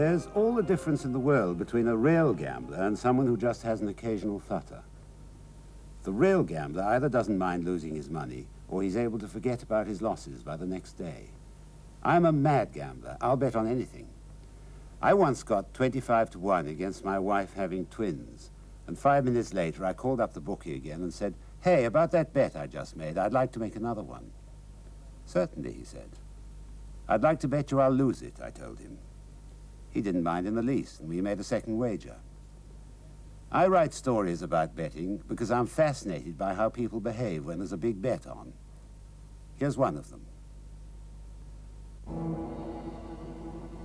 There's all the difference in the world between a real gambler and someone who just has an occasional futter. The real gambler either doesn't mind losing his money or he's able to forget about his losses by the next day. I'm a mad gambler. I'll bet on anything. I once got 25 to 1 against my wife having twins, and 5 minutes later I called up the bookie again and said, "Hey, about that bet I just made, I'd like to make another one." "Certainly," he said. "I'd like to bet you I'll lose it," I told him. He didn't mind in the least, and we made a second wager. I write stories about betting because I'm fascinated by how people behave when there's a big bet on. Here's one of them.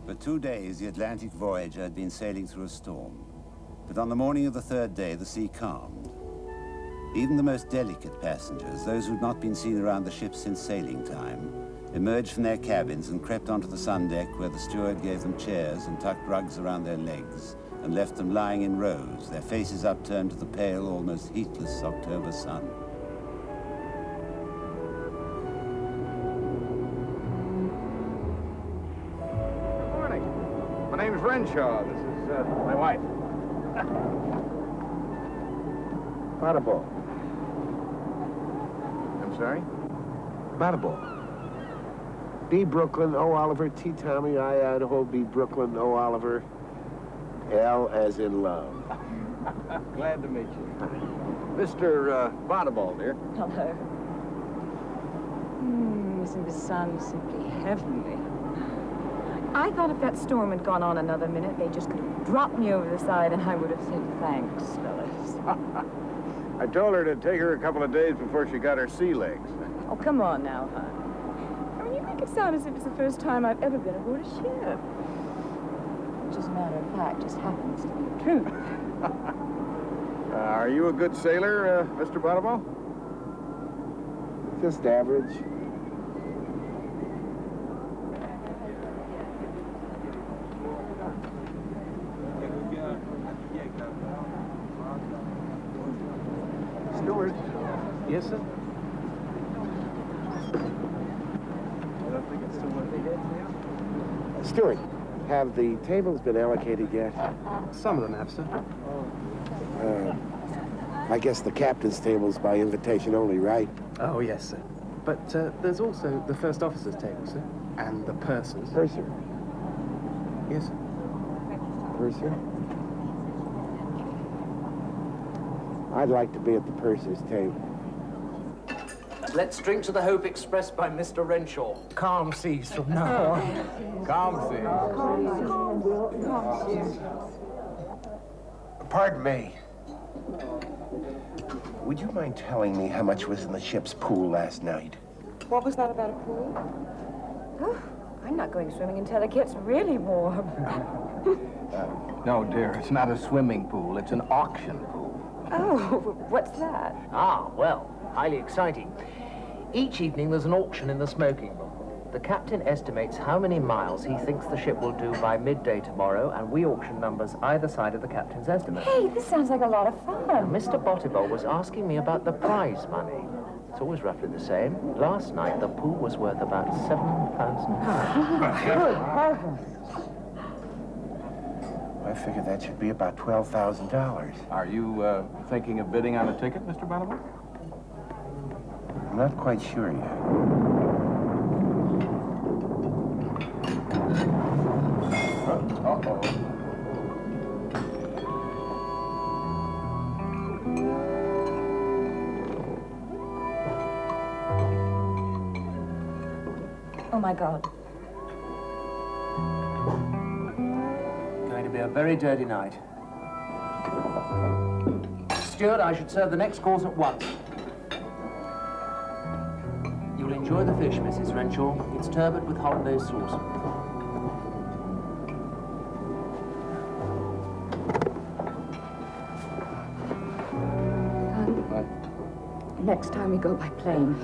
For 2 days, the Atlantic Voyager had been sailing through a storm. But on the morning of the third day, the sea calmed. Even the most delicate passengers, those who'd not been seen around the ship since sailing time, emerged from their cabins and crept onto the sun deck where the steward gave them chairs and tucked rugs around their legs and left them lying in rows, their faces upturned to the pale, almost heatless October sun. Good morning. My name is Renshaw. This is my wife. Bottleball. I'm sorry? Bottleball. B. Brooklyn, O. Oliver, T. Tommy, I. Idaho, B. Brooklyn, O. Oliver, L as in love. Glad to meet you. Mr. Bottleball, dear. Hello. Isn't the sun simply heavenly? I thought if that storm had gone on another minute, they just could have dropped me over the side and I would have said thanks, fellas. I told her to take her a couple of days before she got her sea legs. Oh, come on now, hon. I mean, you make it sound as if it's the first time I've ever been aboard a ship. Which, as a matter of fact, just happens to be the truth. Are you a good sailor, Mr. Bottleball? Just average. Steward. Yes, sir? Steward, have the tables been allocated yet? Some of them have, sir. I guess the captain's table's by invitation only, right? Oh, yes, sir. But there's also the first officer's table, sir, and the purser's. Purser. Yes, sir. Purser? I'd like to be at the purser's table. Let's drink to the hope expressed by Mr. Renshaw. Calm seas from now on. Calm seas. Pardon me. Would you mind telling me how much was in the ship's pool last night? What was that about a pool? Oh, I'm not going swimming until it gets really warm. No, dear, it's not a swimming pool. It's an auction pool. Oh, what's that? Ah, well, highly exciting. Each evening there's an auction in the smoking room. The captain estimates how many miles he thinks the ship will do by midday tomorrow, and we auction numbers either side of the captain's estimate. Hey, this sounds like a lot of Now, fun. Mr. Bottleball was asking me about the prize money. It's always roughly the same. Last night, the pool was worth about £7,000. Good heavens. I figured that should be about $12,000. Are you thinking of bidding on a ticket, Mr. Bottleball? I'm not quite sure yet. Uh-oh. Oh, my God. Going to be a very dirty night. Steward, I should serve the next course at once. You'll enjoy the fish, Mrs. Renshaw. It's turbot with hollandaise sauce. Next time we go by plane.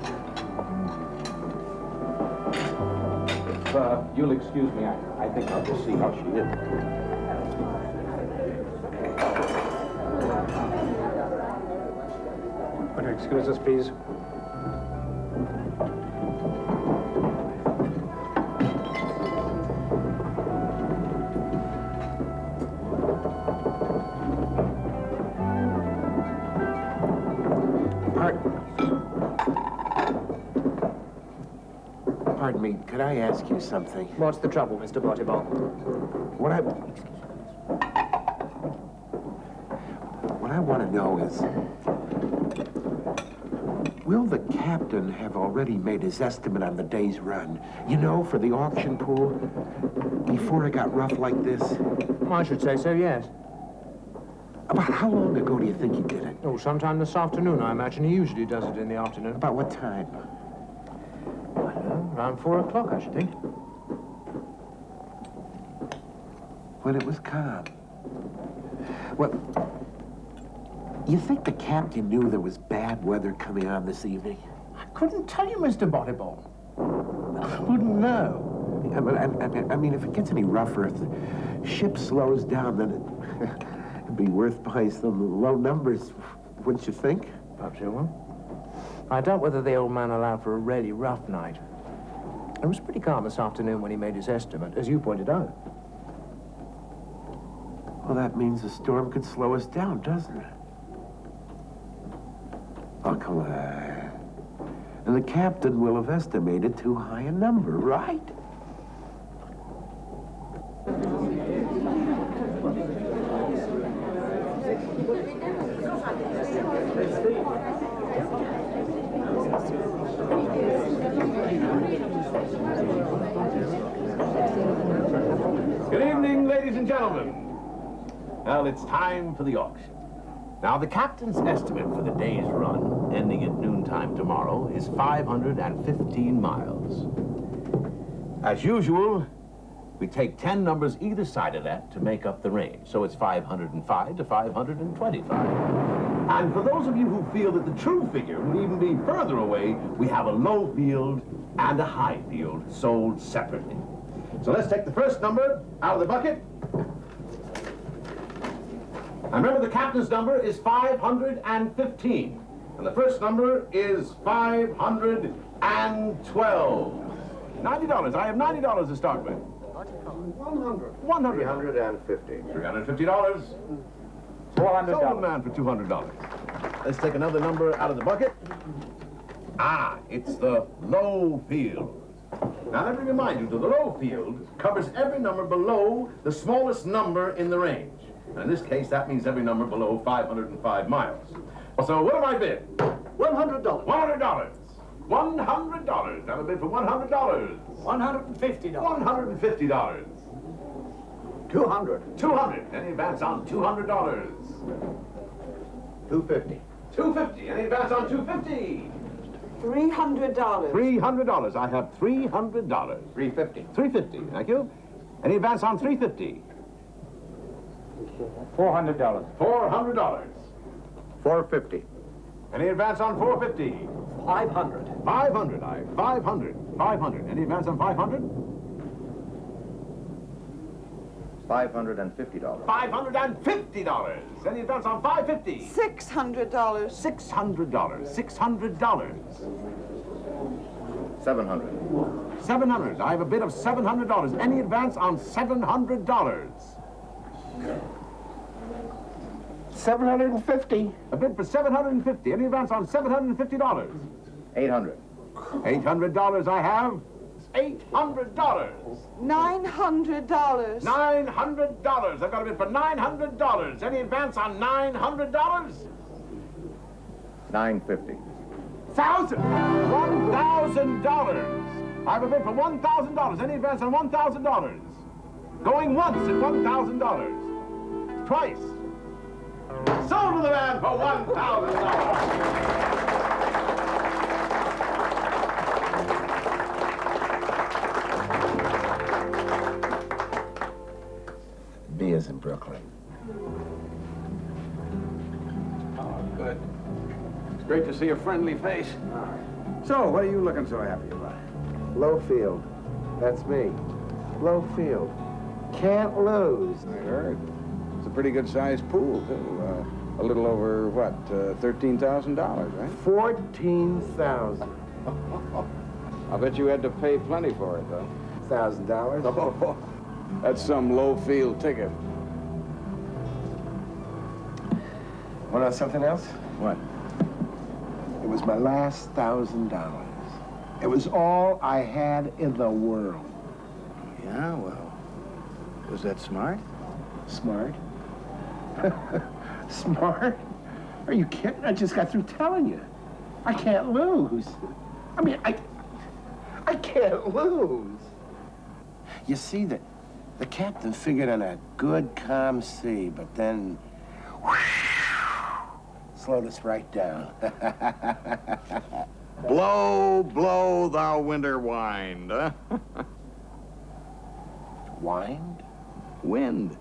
You'll excuse me. I think I'll just see how she is. Would you excuse us, please? Pardon me, could I ask you something? What's the trouble, Mr. Bottibot? What I want to know is, will the captain have already made his estimate on the day's run? You know, for the auction pool, before it got rough like this? I should say so, yes. About how long ago do you think he did it? Oh, sometime this afternoon, I imagine. He usually does it in the afternoon. About what time? I don't know, around 4 o'clock, I should think. When it was calm. Well, you think the captain knew there was bad weather coming on this evening? I couldn't tell you, Mr. Bottibot. I wouldn't know. I mean, if it gets any rougher, if the ship slows down, then it'd be worth buying some low numbers, wouldn't you think? Perhaps you will. I doubt whether the old man allowed for a really rough night. It was pretty calm this afternoon when he made his estimate, as you pointed out. Well, that means the storm could slow us down, doesn't it? Oh, come on. And the captain will have estimated too high a number, right? Good evening, ladies and gentlemen. Well, it's time for the auction. Now, the captain's estimate for the day's run, ending at noontime tomorrow, is 515 miles. As usual, we take 10 numbers either side of that to make up the range. So it's 505 to 525. And for those of you who feel that the true figure would even be further away, we have a low field and a high field sold separately. So let's take the first number out of the bucket. And remember, the captain's number is 515. And the first number is 512. $90. I have $90 to start with. 100. $350. $350. $400. Sold the man for $200. Let's take another number out of the bucket. Ah, it's the low field. Now, let me remind you that the low field covers every number below the smallest number in the range. And in this case, that means every number below 505 miles. So what have I bid? $100. $100. $100. Have a bid for $100. $150. $150. 200. $200. Any advance on $200? $250. $250. Any advance on $250? $300. $300. I have $300. $350. $350. Thank you. Any advance on $350? $400. $400. $450. Any advance on $450? $500. $500. I have $500. $500. Any advance on $500? $550. $550. Any advance on $550? $600. $600. $600. $700. $700. I have a bid of $700. Any advance on $700? $750. A bid for $750. Any advance on $750? $800. $800 I have. $800. $900. $900. I've got a bid for $900. Any advance on $900? $950. $1,000. I have a bid for $1,000. Any advance on $1,000? Going once at $1,000. Twice. Sold to the man for $1,000. Beers in Brooklyn. Oh, good. It's great to see a friendly face. So, what are you looking so happy about? Low field. That's me. Low field. Can't lose. I heard. It's a pretty good-sized pool, too. A little over, what, $13,000, right? 14,000. I'll bet you had to pay plenty for it, though. $1,000. Oh, that's some low-field ticket. Want to know something else? What? It was my last $1,000. It was all I had in the world. Yeah, well, was that smart? Smart? Smart? Are you kidding? I just got through telling you. I can't lose. I mean, I can't lose. You see, the captain figured on a good, calm sea, but then slowed us right down. Blow, blow, thou winter wind, huh? Wind? Wind.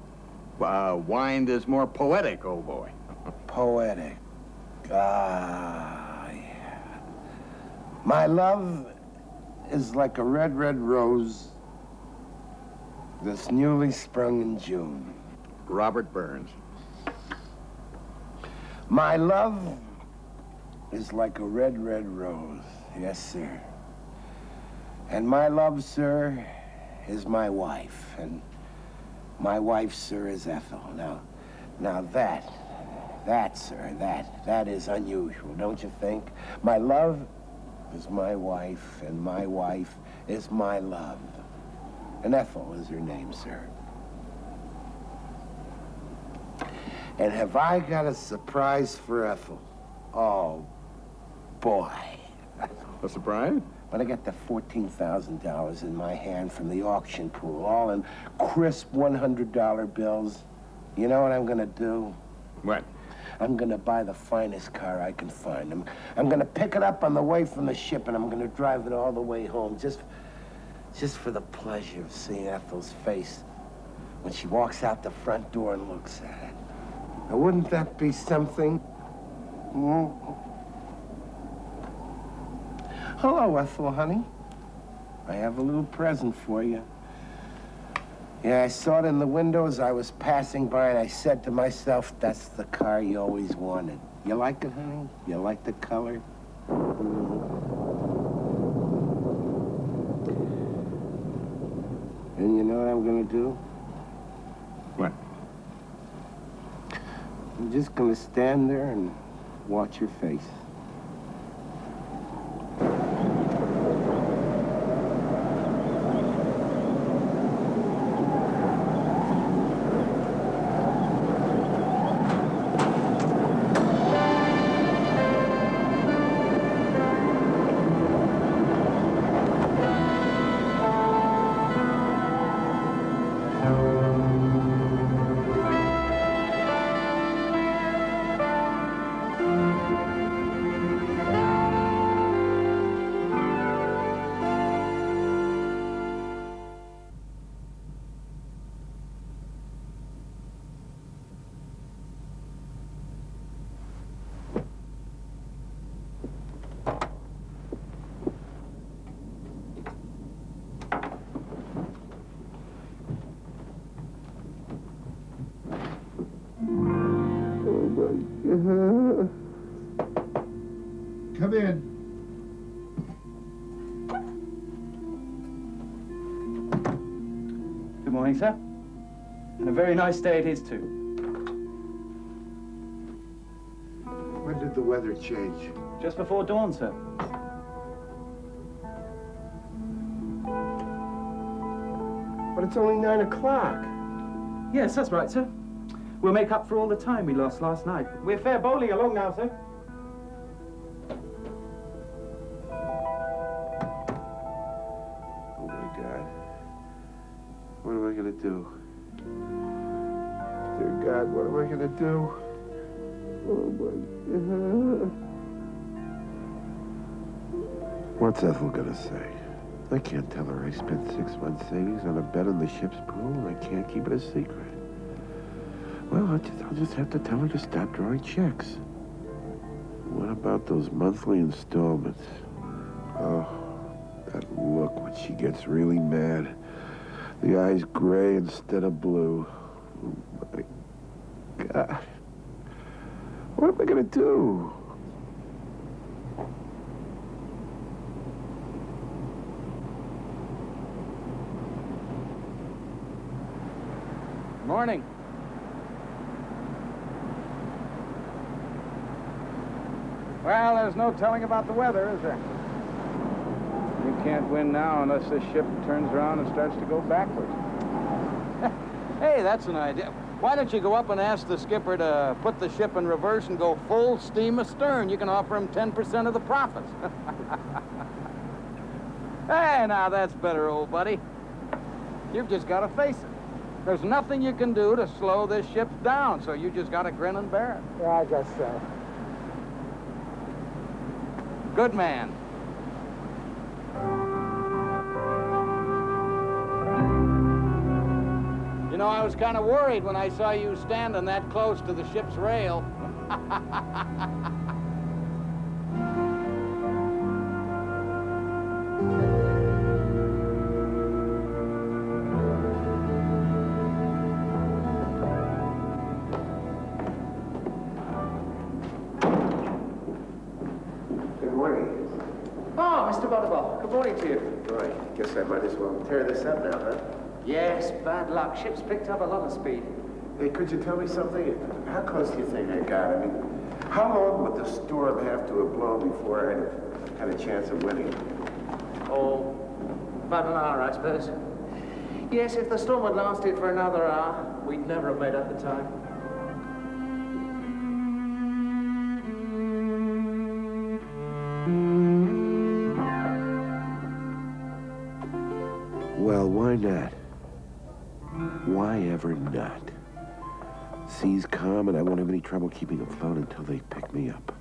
Wind is more poetic, old boy. Poetic. Ah, yeah. My love is like a red, red rose that's newly sprung in June. Robert Burns. My love is like a red, red rose. Yes, sir. And my love, sir, is my wife. And my wife, sir, is Ethel. Now that, sir, that is unusual, don't you think? My love is my wife, and my wife is my love. And Ethel is her name, sir. And have I got a surprise for Ethel? Oh, boy. A surprise? When I get the $14,000 in my hand from the auction pool, all in crisp $100 bills, you know what I'm gonna do? What? I'm gonna buy the finest car I can find. I'm gonna pick it up on the way from the ship, and I'm gonna drive it all the way home, just for the pleasure of seeing Ethel's face when she walks out the front door and looks at it. Now, wouldn't that be something? Hello, Ethel, honey. I have a little present for you. Yeah, I saw it in the window as I was passing by, and I said to myself, that's the car you always wanted. You like it, honey? You like the color? And you know what I'm gonna do? What? I'm just gonna stand there and watch your face. Come in. Good morning, sir. And a very nice day it is, too. When did the weather change? Just before dawn, sir. But it's only 9 o'clock. Yes, that's right, sir. We'll make up for all the time we lost last night. We're fair bowling along now, sir. Oh, my God. What am I gonna do? Dear God, what am I gonna do? Oh, my God. What's Ethel gonna say? I can't tell her I spent 6 months' savings on a bet on the ship's pool, and I can't keep it a secret. Well, I'll just have to tell her to stop drawing checks. What about those monthly installments? Oh, that look when she gets really mad. The eyes gray instead of blue. Oh, my God. What am I gonna do? Morning. Well, there's no telling about the weather, is there? can't win now unless this ship turns around and starts to go backwards. Hey, that's an idea. Why don't you go up and ask the skipper to put the ship in reverse and go full steam astern? You can offer him 10% of the profits. Hey, now that's better, old buddy. You've just got to face it. There's nothing you can do to slow this ship down, so you just got to grin and bear it. Yeah, I guess so. Good man. You know, I was kind of worried when I saw you standing that close to the ship's rail. Good morning. Oh, Mr. Butterball, good morning to you. Right. Guess I might as well tear this up now, huh? Yes, bad luck. Ship's picked up a lot of speed. Hey, could you tell me something? How close do you think I got? I mean, how long would the storm have to have blown before I'd have had a chance of winning? Oh, about an hour, I suppose. Yes, if the storm had lasted for another hour, we'd never have made up the time. Well, why not? Why ever not? Sea's calm and I won't have any trouble keeping afloat until they pick me up.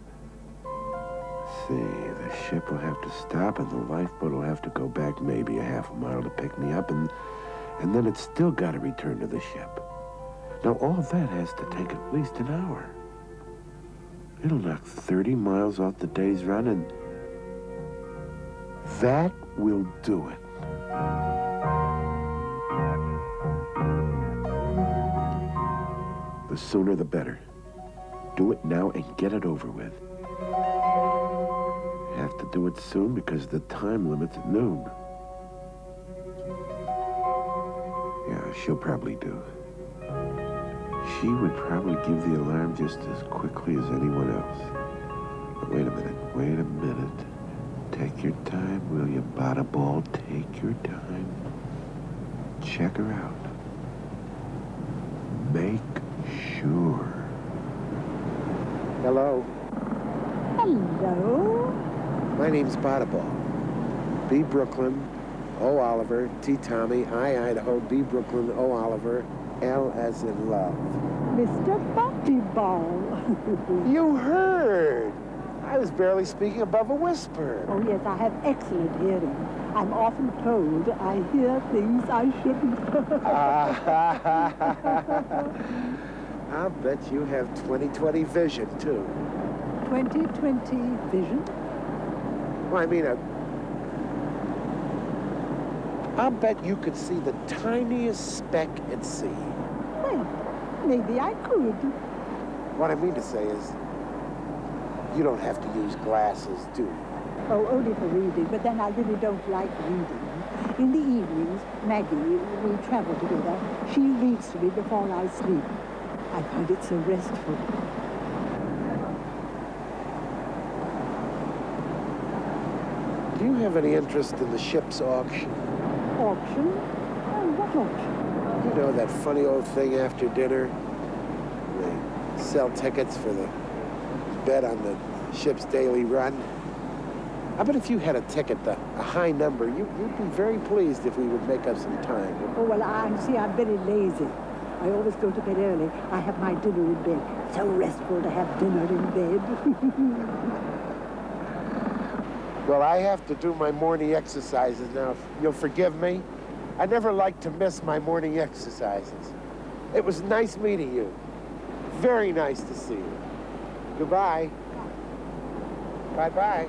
See, the ship will have to stop and the lifeboat will have to go back maybe a half a mile to pick me up and then it's still got to return to the ship. Now, all that has to take at least an hour. It'll knock 30 miles off the day's run and that will do it. The sooner the better. Do it now and get it over with. Have to do it soon because the time limit's at noon. Yeah, she'll probably do. She would probably give the alarm just as quickly as anyone else. But wait a minute. Take your time, will you, Butterball? Take your time. Check her out. Make sure. Hello. Hello? My name's Butterball. B. Brooklyn, O. Oliver, T. Tommy, I. Idaho, B. Brooklyn, O. Oliver, L as in love. Mr. Buttyball. You heard! I was barely speaking above a whisper. Oh, yes, I have excellent hearing. I'm often told I hear things I shouldn't. I'll bet you have 20/20 vision, too. 20/20 vision? Well, I mean, I'll bet you could see the tiniest speck at sea. Well, maybe I could. What I mean to say is, you don't have to use glasses, do you? Oh, only for reading, but then I really don't like reading. In the evenings, Maggie, we travel together. She reads to me before I sleep. I find it so restful. Do you have any interest in the ship's auction? Auction? Oh, what auction? You know, that funny old thing after dinner? They sell tickets for the bet on the ship's daily run. I bet if you had a ticket, a high number, you'd be very pleased if we would make up some time. Oh, well, I'm very lazy. I always go to bed early. I have my dinner in bed. So restful to have dinner in bed. Well, I have to do my morning exercises now. If you'll forgive me. I never like to miss my morning exercises. It was nice meeting you. Very nice to see you. Goodbye. Bye-bye.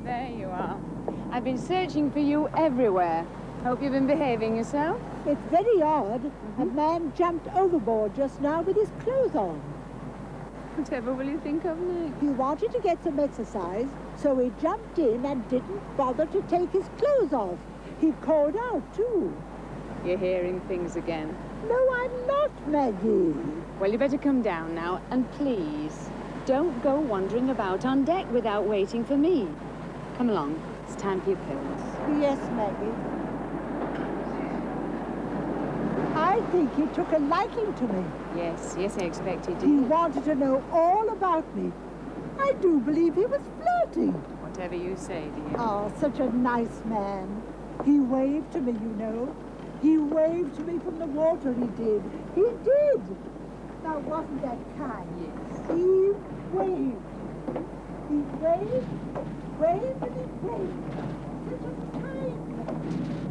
there you are. I've been searching for you everywhere. Hope you've been behaving yourself. It's very odd. A man jumped overboard just now with his clothes on. Whatever will you think of next? He wanted to get some exercise, so he jumped in and didn't bother to take his clothes off. He called out, too. You're hearing things again. No, I'm not, Maggie. Well, you better come down now, and please, don't go wandering about on deck without waiting for me. Come along. It's time for your pills. Yes, Maggie. I think he took a liking to me. Yes, I expect he did. He wanted to know all about me. I do believe he was flirting. Whatever you say, dear. Oh, such a nice man. He waved to me, you know. He waved to me from the water, he did. He did. Now, wasn't that kind? Yes. He waved. He waved and he waved. Such a kind man.